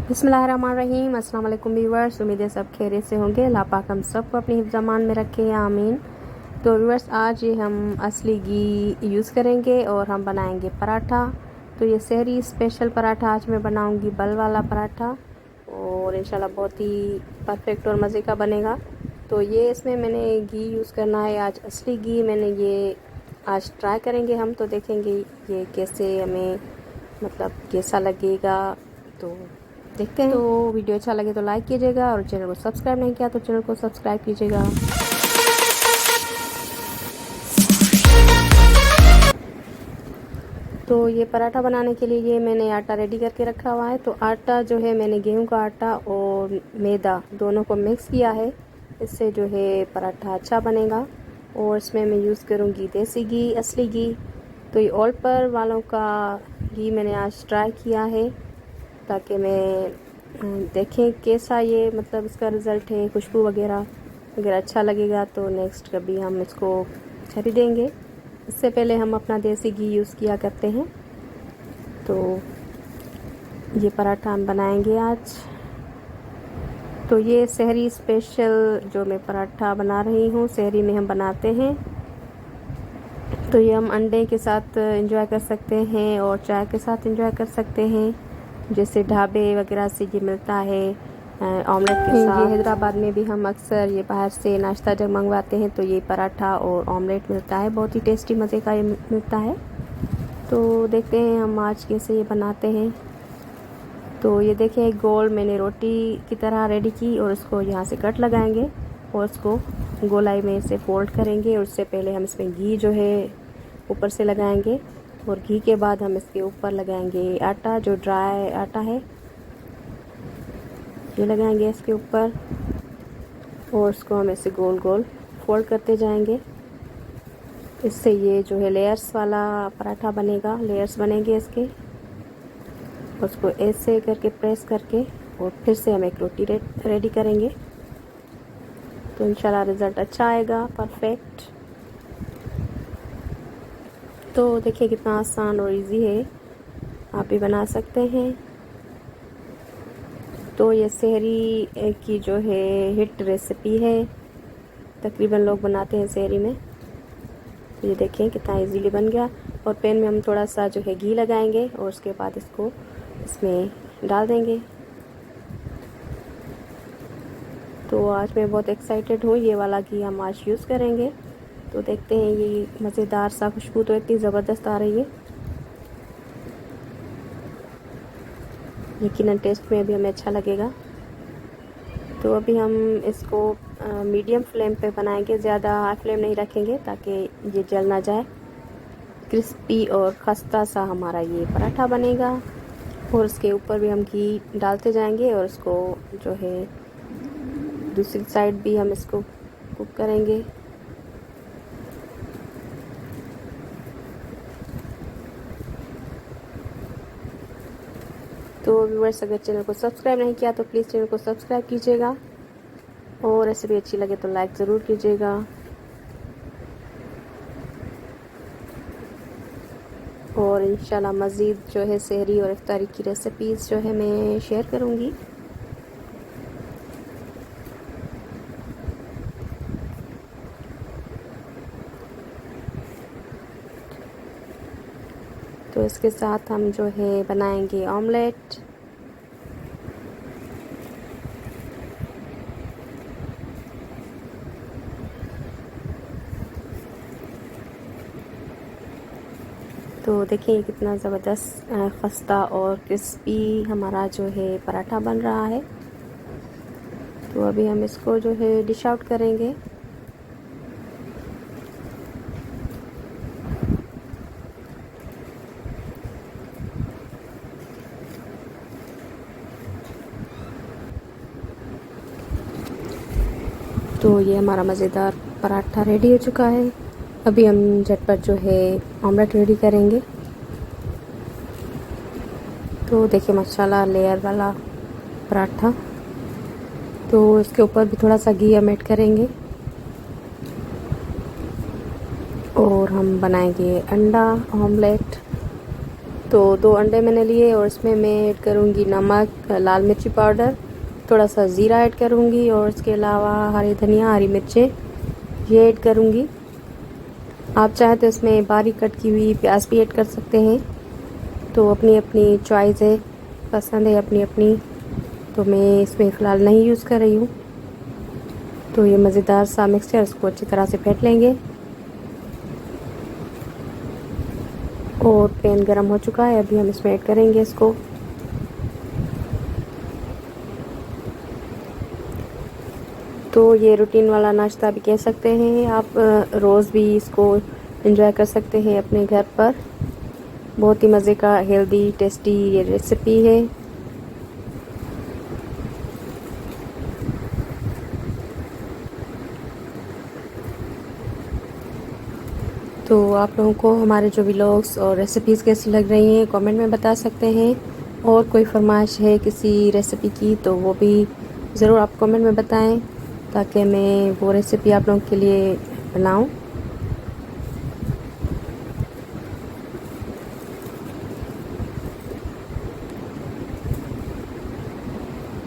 बिस्मिल्लाहिर्रहमानिर्रहीम। अस्सलाम वालेकुम व्यूअर्स, उम्मीद है सब खैरियत से होंगे। अल्लाह पाक हम सबको अपनी हिफ्ज़-अमान में रखे, आमीन। तो व्यूअर्स, आज ये हम असली घी यूज़ करेंगे और हम बनाएंगे पराठा। तो ये सहरी स्पेशल पराठा आज मैं बनाऊंगी, बल वाला पराठा, और इंशाल्लाह बहुत ही परफेक्ट और मज़े का बनेगा। तो ये इसमें मैंने घी यूज़ करना है, आज असली घी मैंने ये आज ट्राई करेंगे हम। तो देखेंगे ये कैसे हमें मतलब कैसा लगेगा, तो देखते हैं। तो वीडियो अच्छा लगे तो लाइक कीजिएगा, और चैनल को सब्सक्राइब नहीं किया तो चैनल को सब्सक्राइब कीजिएगा। तो ये पराठा बनाने के लिए ये मैंने आटा रेडी करके रखा हुआ है। तो आटा जो है मैंने गेहूं का आटा और मैदा दोनों को मिक्स किया है, इससे जो है पराठा अच्छा बनेगा। और इसमें मैं यूज़ करूँगी देसी घी, असली घी। तो ये ऑल पर वालों का घी मैंने आज ट्राई किया है, ताकि मैं देखें कैसा ये मतलब इसका रिज़ल्ट है, खुशबू वगैरह अगर अच्छा लगेगा तो नेक्स्ट कभी हम इसको खरीदेंगे। इससे पहले हम अपना देसी घी यूज़ किया करते हैं। तो ये पराठा हम बनाएंगे आज। तो ये सहरी स्पेशल जो मैं पराठा बना रही हूँ, सहरी में हम बनाते हैं। तो ये हम अंडे के साथ एंजॉय कर सकते हैं और चाय के साथ एंजॉय कर सकते हैं, जैसे ढाबे वगैरह से ये मिलता है ऑमलेट के साथ। ये हैदराबाद में भी हम अक्सर ये बाहर से नाश्ता जब मंगवाते हैं तो ये पराठा और ऑमलेट मिलता है, बहुत ही टेस्टी मज़े का ये मिलता है। तो देखते हैं हम आज कैसे ये बनाते हैं। तो ये देखें, एक गोल मैंने रोटी की तरह रेडी की, और उसको यहाँ से कट लगाएंगे और उसको गोलाई में से फोल्ड करेंगे। और उससे पहले हम इसमें घी जो है ऊपर से लगाएंगे, और घी के बाद हम इसके ऊपर लगाएंगे आटा, जो ड्राई आटा है ये लगाएंगे इसके ऊपर, और उसको हम ऐसे गोल गोल फोल्ड करते जाएंगे। इससे ये जो है लेयर्स वाला पराठा बनेगा, लेयर्स बनेंगे इसके। उसको ऐसे करके प्रेस करके और फिर से हम एक रोटी रेडी करेंगे, तो इंशाल्लाह रिज़ल्ट अच्छा आएगा, परफेक्ट। तो देखिए कितना आसान और इजी है, आप भी बना सकते हैं। तो ये सहरी की जो है हिट रेसिपी है, तकरीबन लोग बनाते हैं सहरी में। तो ये देखें कितना इजीली बन गया। और पैन में हम थोड़ा सा जो है घी लगाएंगे, और उसके बाद इसको इसमें डाल देंगे। तो आज मैं बहुत एक्साइटेड हूँ, ये वाला घी हम आज यूज़ करेंगे। तो देखते हैं, ये मज़ेदार सा खुशबू तो इतनी ज़बरदस्त आ रही है, यकीनन टेस्ट में भी हमें अच्छा लगेगा। तो अभी हम इसको मीडियम फ्लेम पे बनाएंगे, ज़्यादा हाई फ्लेम नहीं रखेंगे ताकि ये जल ना जाए। क्रिस्पी और खस्ता सा हमारा ये पराठा बनेगा, और उसके ऊपर भी हम घी डालते जाएंगे, और उसको जो है दूसरी साइड भी हम इसको कुक करेंगे। तो व्यूअर्स, अगर चैनल को सब्सक्राइब नहीं किया तो प्लीज़ चैनल को सब्सक्राइब कीजिएगा, और रेसिपी अच्छी लगे तो लाइक ज़रूर कीजिएगा। और इंशाल्लाह मज़ीद जो है सहरी और इफ्तारी की रेसिपीज़ जो है मैं शेयर करूँगी। तो इसके साथ हम जो है बनाएंगे ऑमलेट। तो देखिए कितना ज़बरदस्त खस्ता और क्रिस्पी हमारा जो है पराठा बन रहा है। तो अभी हम इसको जो है डिश आउट करेंगे। तो ये हमारा मज़ेदार पराठा रेडी हो चुका है। अभी हम झटपट जो है ऑमलेट रेडी करेंगे। तो देखिए माशाल्लाह लेयर वाला पराठा। तो इसके ऊपर भी थोड़ा सा घी हम ऐड करेंगे, और हम बनाएंगे अंडा ऑमलेट। तो 2 अंडे मैंने लिए और इसमें मैं ऐड करूँगी नमक, लाल मिर्ची पाउडर, थोड़ा सा ज़ीरा ऐड करूँगी और इसके अलावा हरी धनिया, हरी मिर्चें ये ऐड करूँगी। आप चाहें तो इसमें बारीक कट की हुई प्याज भी ऐड कर सकते हैं, तो अपनी अपनी चॉइस है, पसंद है अपनी अपनी। तो मैं इसमें फ़िलहाल नहीं यूज़ कर रही हूँ। तो ये मज़ेदार सा मिक्सचर इसको अच्छी तरह से फेंट लेंगे। और पैन गरम हो चुका है, अभी हम इसमें ऐड करेंगे इसको। तो ये रूटीन वाला नाश्ता भी कह सकते हैं आप, रोज़ भी इसको एंजॉय कर सकते हैं अपने घर पर। बहुत ही मज़े का हेल्दी टेस्टी ये रेसिपी है। तो आप लोगों को हमारे जो व्लॉग्स और रेसिपीज़ कैसी लग रही हैं कमेंट में बता सकते हैं। और कोई फरमाइश है किसी रेसिपी की तो वो भी ज़रूर आप कमेंट में बताएं, ताकि मैं वो रेसिपी आप लोगों के लिए बनाऊं।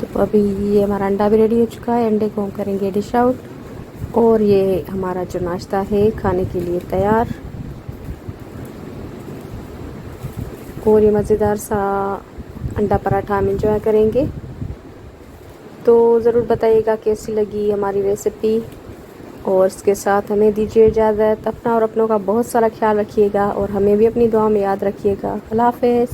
तो अभी ये हमारा अंडा भी रेडी हो चुका है, अंडे को हम करेंगे डिश आउट। और ये हमारा जो नाश्ता है खाने के लिए तैयार। और ये मज़ेदार सा अंडा पराठा हम इंजॉय करेंगे। तो ज़रूर बताइएगा कैसी लगी हमारी रेसिपी। और इसके साथ हमें दीजिए इजाज़त। अपना और अपनों का बहुत सारा ख्याल रखिएगा और हमें भी अपनी दुआ में याद रखिएगा। अल्लाह हाफ़िज़।